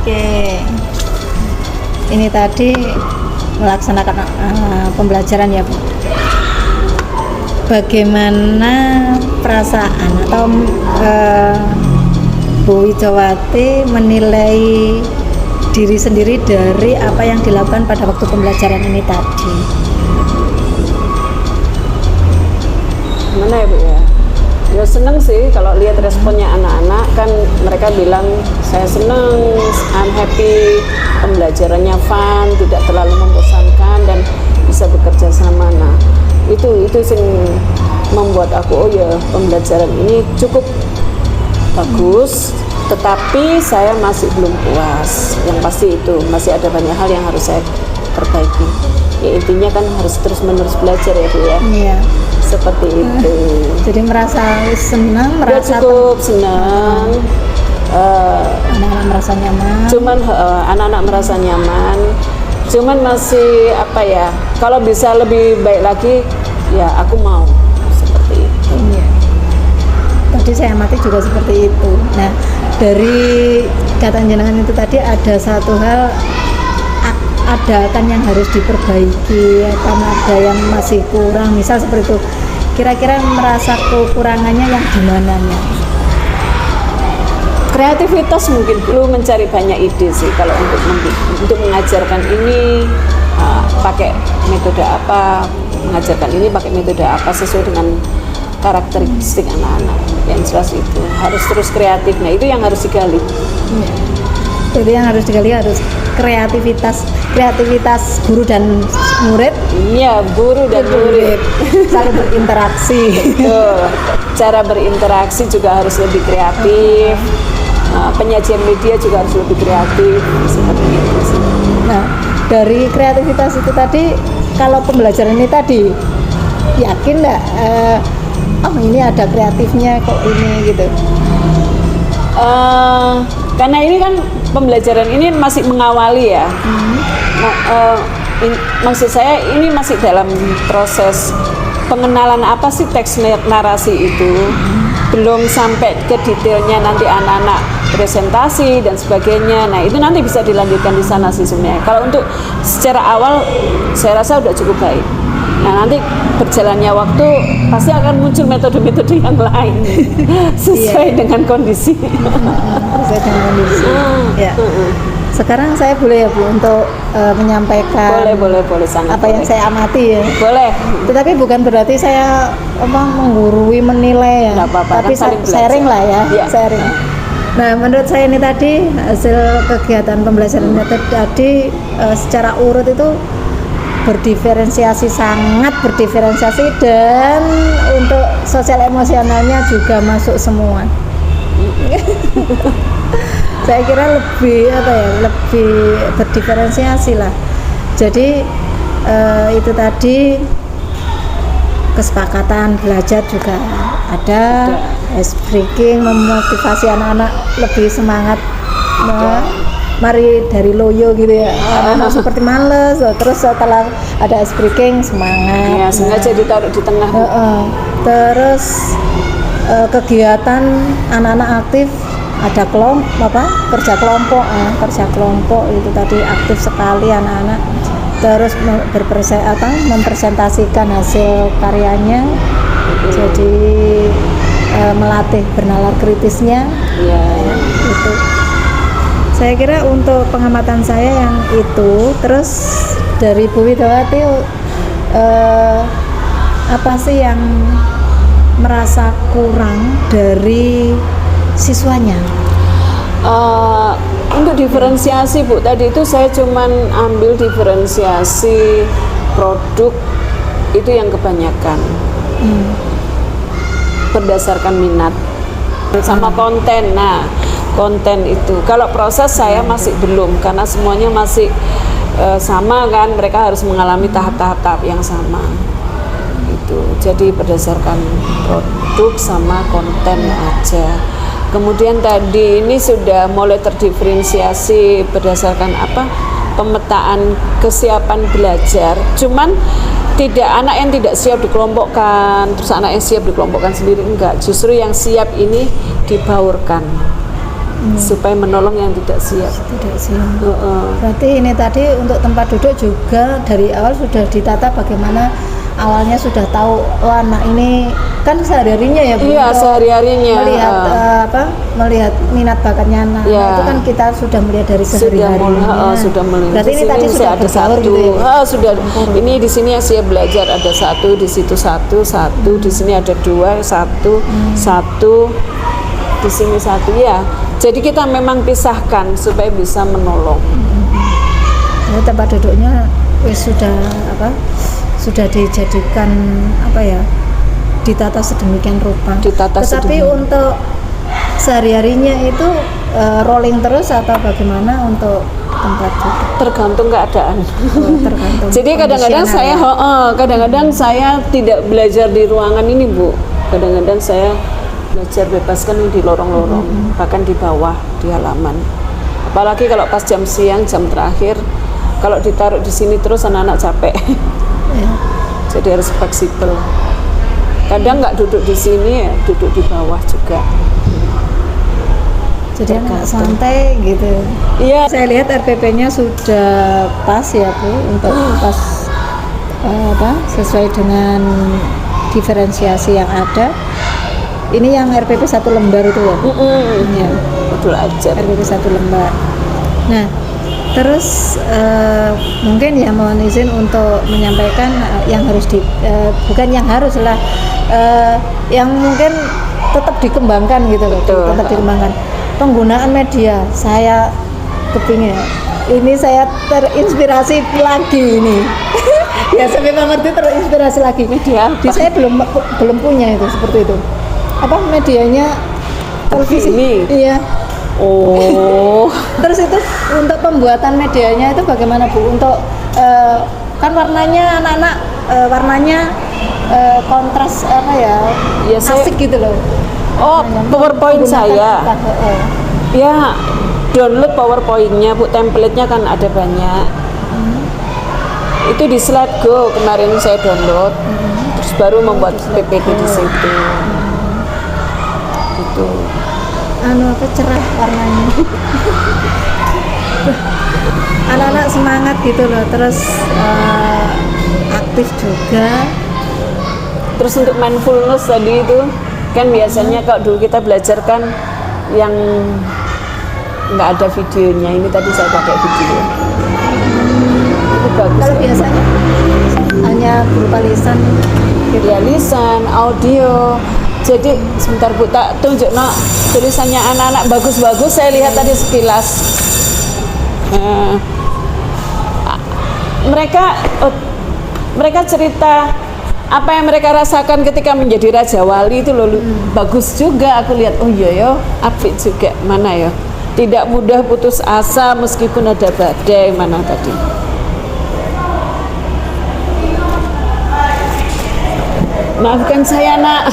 Oke, ini tadi melaksanakan pembelajaran ya Bu. Bagaimana perasaan atau Bu Widjawati menilai diri sendiri dari apa yang dilakukan pada waktu pembelajaran ini tadi? Gimana ya Bu ya? Ya seneng sih kalau lihat responnya anak-anak, kan mereka bilang saya seneng, I'm happy, pembelajarannya fun, tidak terlalu membosankan dan bisa bekerja sama. Nah itu sing membuat aku, oh ya pembelajaran ini cukup bagus, tetapi saya masih belum puas. Yang pasti itu masih ada banyak hal yang harus saya perbaiki. Ya intinya kan harus terus menerus belajar ya Bu ya. Iya. Seperti itu. Jadi merasa senang, Ya, merasa cukup senang. anak-anak merasa nyaman. Cuman anak-anak merasa nyaman. Cuman masih apa ya? Kalau bisa lebih baik lagi, ya aku mau seperti itu. Iya. Tadi saya amati juga seperti itu. Nah, dari kata jenengan itu tadi ada satu hal, ada kan yang harus diperbaiki, karena ada yang masih kurang. Misal seperti itu. Kira-kira merasa kekurangannya yang di mananya? Kreativitas mungkin perlu mencari banyak ide sih kalau untuk mengajarkan ini pakai metode apa, mengajarkan ini pakai metode apa sesuai dengan karakteristik anak-anak. Yang jelas itu harus terus kreatif. Nah itu yang harus digali. Ya. Jadi yang harus digali harus kreativitas guru dan murid. Iya, guru dan murid saling berinteraksi. Betul. Cara berinteraksi juga harus lebih kreatif. Penyajian media juga harus lebih kreatif seperti itu sih. Nah, dari kreativitas itu tadi, kalau pembelajaran ini tadi yakin nggak? Oh ini ada kreatifnya kok ini gitu. Karena ini kan pembelajaran ini masih mengawali ya. Maksud saya ini masih dalam proses pengenalan apa sih teks narasi itu. Belum sampai ke detailnya nanti anak-anak presentasi dan sebagainya. Nah itu nanti bisa dilanjutkan di sana sih sebenarnya. Kalau untuk secara awal saya rasa udah cukup baik. Nah nanti berjalannya waktu pasti akan muncul metode-metode yang lain sesuai dengan kondisi. Sesuai dengan kondisi. Ya. Sekarang saya boleh ya Bu untuk menyampaikan boleh sangat apa boleh. yang saya amati ya. Boleh. Tetapi bukan berarti saya menggurui, menilai ya. Nggak apa-apa, tapi kan saling sharing lah ya, ya. sharing. Nah menurut saya ini tadi hasil kegiatan pembelajaran tadi secara urut itu sangat berdiferensiasi, dan untuk sosial emosionalnya juga masuk semua. Saya kira lebih berdiferensiasi lah. Jadi itu tadi kesepakatan belajar juga ada, ice breaking memotivasi anak-anak lebih semangat. Mari dari loyo gitu ya, anak seperti males, terus setelah ada ice breaking semangat. Ya sengaja ditaruh di tengah. Terus kegiatan anak-anak aktif, ada kerja kelompok itu tadi aktif sekali anak-anak. Terus mempresentasikan hasil karyanya, jadi melatih bernalar kritisnya. Itu. Saya kira untuk pengamatan saya yang itu. Terus dari Bu Widjawati, apa sih yang merasa kurang dari siswanya? Untuk diferensiasi Bu, tadi itu saya cuman ambil diferensiasi produk itu yang kebanyakan berdasarkan minat sama konten. Nah konten itu kalau proses saya masih belum, karena semuanya masih sama kan, mereka harus mengalami tahap-tahap yang sama itu. Jadi berdasarkan produk sama konten aja. Kemudian tadi ini sudah mulai terdiferensiasi berdasarkan pemetaan kesiapan belajar. Cuman tidak anak yang tidak siap dikelompokkan, terus anak yang siap dikelompokkan sendiri, enggak. Justru yang siap ini dibaurkan. supaya menolong yang tidak siap. Tidak sih. Berarti ini tadi untuk tempat duduk juga dari awal sudah ditata bagaimana awalnya sudah tahu anak ini kan sehari-harinya ya Bu, Iya, untuk sehari-harinya melihat melihat minat bakatnya anak. Iya. Nah, itu kan kita sudah melihat dari sehari-harinya. Sudah mulai. Berarti Di ini sini tadi sudah ada berbaur satu. gitu ya. Sudah. Ini di sini saya belajar ada satu, di situ satu, di sini ada dua, satu, di sini satu ya. Jadi kita memang pisahkan supaya bisa menolong. Jadi tempat duduknya sudah sudah dijadikan ditata sedemikian rupa. Tetapi untuk sehari-harinya itu rolling terus atau bagaimana untuk tempat duduk? Tergantung keadaan. Tergantung. Jadi kadang-kadang saya tidak belajar di ruangan ini Bu. Kadang-kadang saya belajar bebaskan di lorong-lorong, bahkan di bawah di halaman. Apalagi kalau pas jam siang, jam terakhir, kalau ditaruh di sini terus anak-anak capek. Ya. Jadi harus fleksibel. Kadang nggak duduk di sini, ya duduk di bawah juga. Jadi anak santai gitu. Iya. Saya lihat RPP-nya sudah pas ya Bu untuk pas sesuai dengan diferensiasi yang ada. Ini yang RPP 1 lembar itu ya Bu? Ya. Betul aja. RPP 1 lembar. Nah, terus mungkin ya mohon izin untuk menyampaikan yang harus bukan yang harus lah, yang mungkin tetap dikembangkan gitu loh. Betul. Tetap dikembangkan. Penggunaan media, saya kepingin ini saya terinspirasi lagi ini. Ya saya memang ngerti terinspirasi lagi. Media apa? Saya belum punya itu seperti itu. Apa medianya televisi? Ini. Iya. Oh. Terus itu untuk pembuatan medianya itu bagaimana Bu? Untuk kan warnanya anak-anak warnanya kontras Ya, asik gitu loh. PowerPoint saya. Menggunakan Ya, download PowerPoint-nya Bu, template-nya kan ada banyak. Itu di Slide.Go kemarin saya download. Terus baru membuat PPT di situ. Gitu. cerah warnanya. Anak-anak semangat gitu loh, terus aktif juga. Terus untuk mindfulness tadi itu kan biasanya kalau dulu kita belajar kan yang nggak ada videonya, ini tadi saya pakai video. Itu bagus. Kalau biasanya hanya berupa lisan gitu. Ya lisan, audio. Jadi sebentar Bu, tak tunjuk tulisannya anak-anak bagus-bagus. Saya lihat tadi sekilas. Mereka cerita apa yang mereka rasakan ketika menjadi Raja Wali itu loh, bagus juga. Aku lihat, oh iya yo, apik juga. Mana ya? Tidak mudah putus asa meskipun ada badai. Mana tadi? Maafkan saya nak.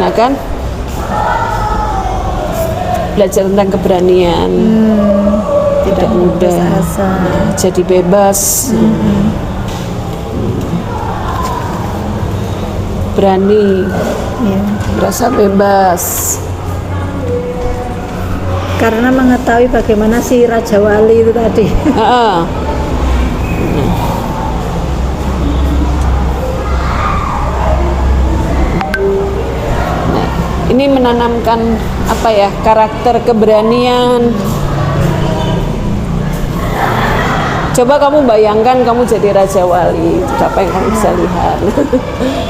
Nah kan, belajar tentang keberanian. Tidak mudah. Asa. Jadi bebas. Berani. Ya. Merasa bebas. Karena mengetahui bagaimana si Raja Wali itu tadi. Ini menanamkan apa ya, karakter keberanian. Coba kamu bayangkan kamu jadi Raja Wali, itu apa yang kamu bisa lihat?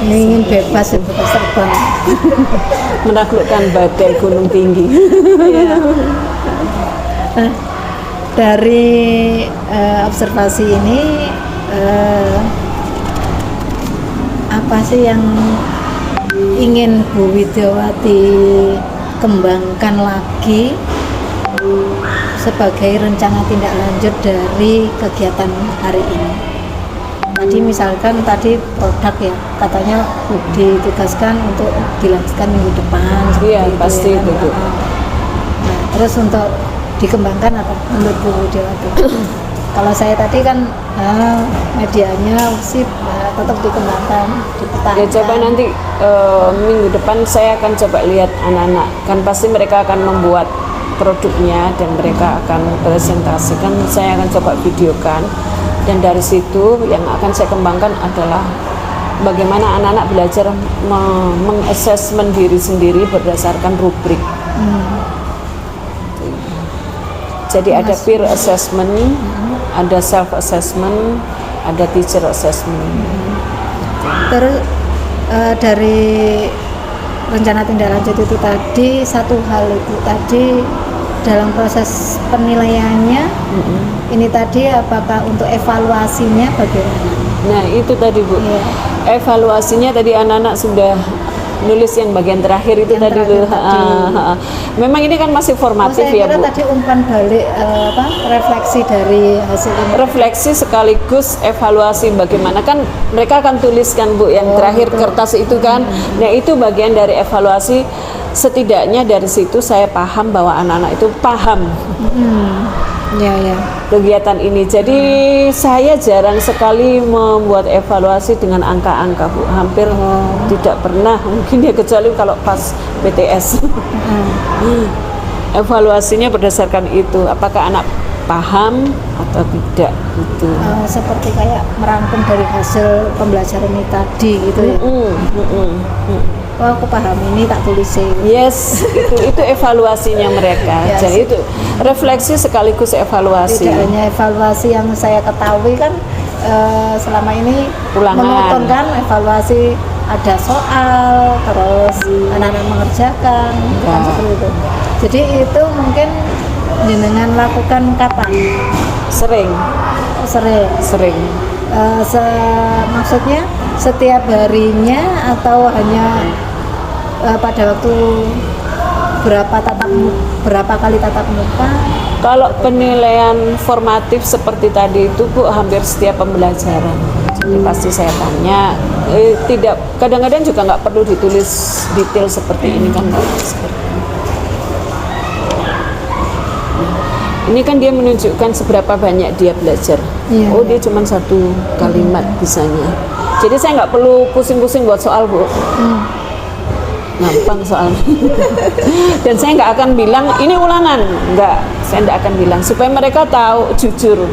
Ingin bebas itu terbang. Menaklukkan badai gunung tinggi. Ya. Nah, dari observasi ini apa sih yang ingin Bu Widyawati kembangkan lagi sebagai rencana tindak lanjut dari kegiatan hari ini? Tadi misalkan produk ya, katanya ditugaskan untuk dilanjutkan minggu depan. Iya, pasti ya, kan? itu. Nah, terus untuk dikembangkan apa menurut Bu Widyawati? Kalau saya tadi kan medianya sih tetap dikembangkan, dipertahankan. Ya coba nanti minggu depan saya akan coba lihat anak-anak, kan pasti mereka akan membuat produknya dan mereka akan presentasikan, saya akan coba videokan, dan dari situ yang akan saya kembangkan adalah bagaimana anak-anak belajar mengassessment diri sendiri berdasarkan rubrik. Jadi ada peer assessment, ada self assessment, ada teacher assessment. Terus dari rencana tindak lanjut itu tadi, satu hal itu tadi dalam proses penilaiannya, ini tadi apakah untuk evaluasinya bagaimana? Nah itu tadi Bu, evaluasinya tadi anak-anak sudah nulis yang bagian terakhir itu Yang tadi terakhir tuh. tadi. Memang ini kan masih formatif Saya ya kira Bu. tadi umpan balik refleksi dari hasil ini. Refleksi sekaligus evaluasi bagaimana kan mereka akan tuliskan Bu yang terakhir betul. kertas itu kan. Nah itu bagian dari evaluasi, setidaknya dari situ saya paham bahwa anak-anak itu paham Ya, ya. kegiatan ini. Jadi saya jarang sekali membuat evaluasi dengan angka-angka Bu, hampir tidak pernah, mungkin ya kecuali kalau pas BTS. Evaluasinya berdasarkan itu, apakah anak paham atau tidak gitu. Seperti kayak merangkum dari hasil pembelajaran ini tadi gitu ya. Oh, aku paham ini, tak tulis. Yes, itu evaluasinya mereka. Yes. Jadi itu refleksi sekaligus evaluasi. Tidak hanya evaluasi yang saya ketahui kan selama ini Ulangan. monoton kan, evaluasi ada soal terus anak-anak mengerjakan kan seperti itu. Jadi itu mungkin jenengan lakukan kapan? Sering. Maksudnya setiap harinya atau hanya pada waktu berapa kali tatap muka? Kalau penilaian formatif seperti tadi itu Bu, hampir setiap pembelajaran. Jadi pasti saya tanya, tidak, kadang-kadang juga nggak perlu ditulis detail seperti ini kan Mbak. Ini kan dia menunjukkan seberapa banyak dia belajar. Iya. Oh dia cuma satu kalimat bisanya. Jadi saya nggak perlu pusing-pusing buat soal Bu. Gampang soalnya. Dan saya nggak akan bilang ini ulangan, nggak. Saya nggak akan bilang supaya mereka tahu jujur.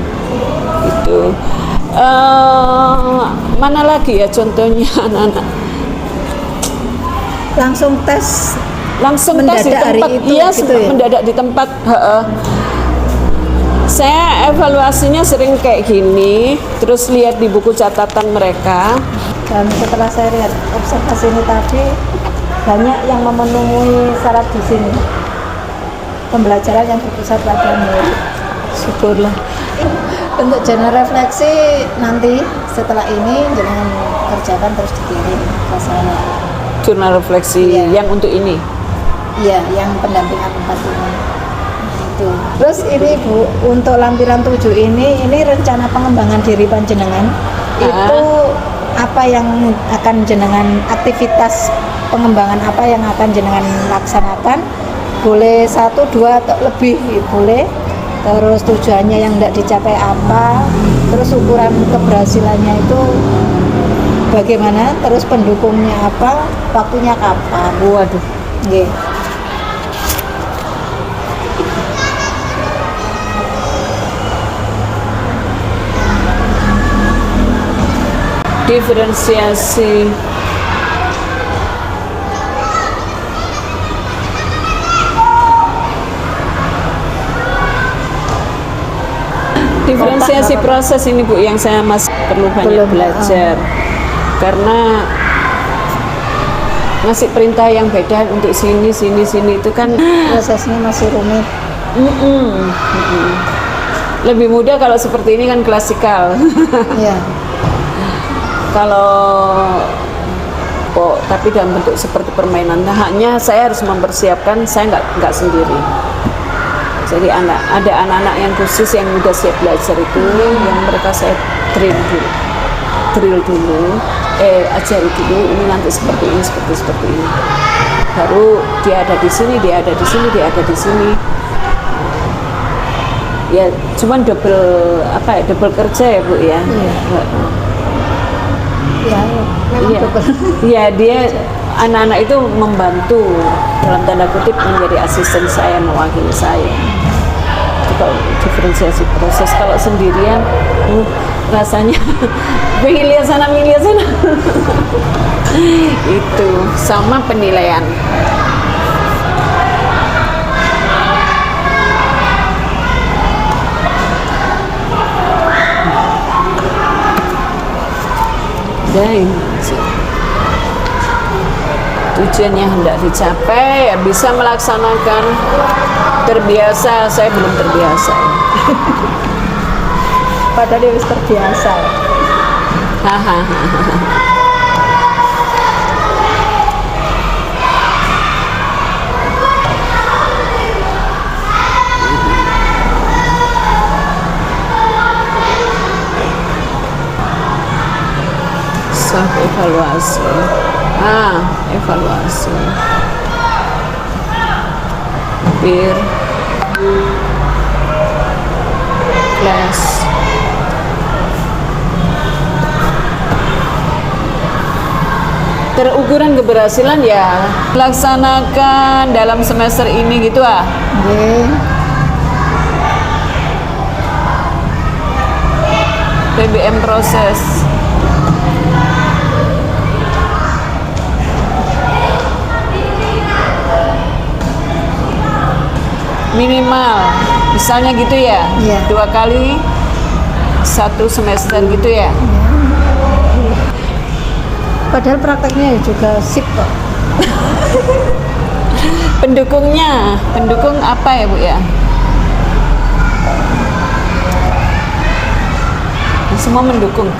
Itu. Mana lagi ya contohnya anak-anak? Langsung tes Tes di mendadak hari tempat, itu, iya gitu ya? mendadak di tempat. Saya evaluasinya sering kayak gini, terus lihat di buku catatan mereka. Dan setelah saya lihat observasi ini tadi, banyak yang memenuhi syarat di sini. Pembelajaran yang berpusat pada murid. Syukurlah. Untuk jurnal refleksi nanti setelah ini jangan kerjakan terus dikirim ke saya. Jurnal refleksi yang untuk ini. Iya, yang pendampingan 4 ini. Itu. Terus ini Bu, untuk lampiran 7 ini rencana pengembangan diri panjenengan. Itu apa yang akan jenengan, aktivitas pengembangan apa yang akan jenengan laksanakan? Boleh 1, 2 atau lebih boleh. Terus tujuannya yang tidak dicapai apa, terus ukuran keberhasilannya itu bagaimana, terus pendukungnya apa, waktunya kapan. Waduh. Nggih. Diferensiasi proses ini Bu yang saya masih perlu banyak belajar karena ngasih perintah yang beda untuk sini itu kan Prosesnya masih rumit. Lebih mudah kalau seperti ini kan klasikal. Iya. Kalau tapi dalam bentuk seperti permainan, hanya saya harus mempersiapkan, saya nggak sendiri. Jadi ada anak-anak yang khusus yang udah siap belajar itu, yang mereka saya drill dulu, ajari dulu, ini nanti seperti ini. Baru dia ada di sini, dia ada di sini. Ya, cuman double kerja ya Bu ya. Iya. Ya, memang Iya. double. Iya, dia anak-anak itu membantu dalam tanda kutip menjadi asisten saya, mewakili saya. Itu kalau diferensiasi proses. Kalau sendirian rasanya pengen lihat sana pengen lihat sana. Itu sama penilaian. Dan tujuan yang hendak dicapai ya bisa melaksanakan. Terbiasa, saya belum terbiasa. Padahal dia harus terbiasa. Self evaluasi. Evaluasi. Peer class. Terukuran keberhasilan ya laksanakan dalam semester ini gitu Nggih. PBM proses. Minimal misalnya gitu ya, Iya. 2 kali 1 semester gitu ya. Padahal prakteknya juga sip kok. Pendukung apa ya Bu ya? Semua mendukung.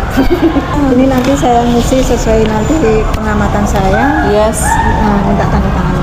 Ini nanti saya ngisi sesuai nanti pengamatan saya. Yes. Minta tanda tangan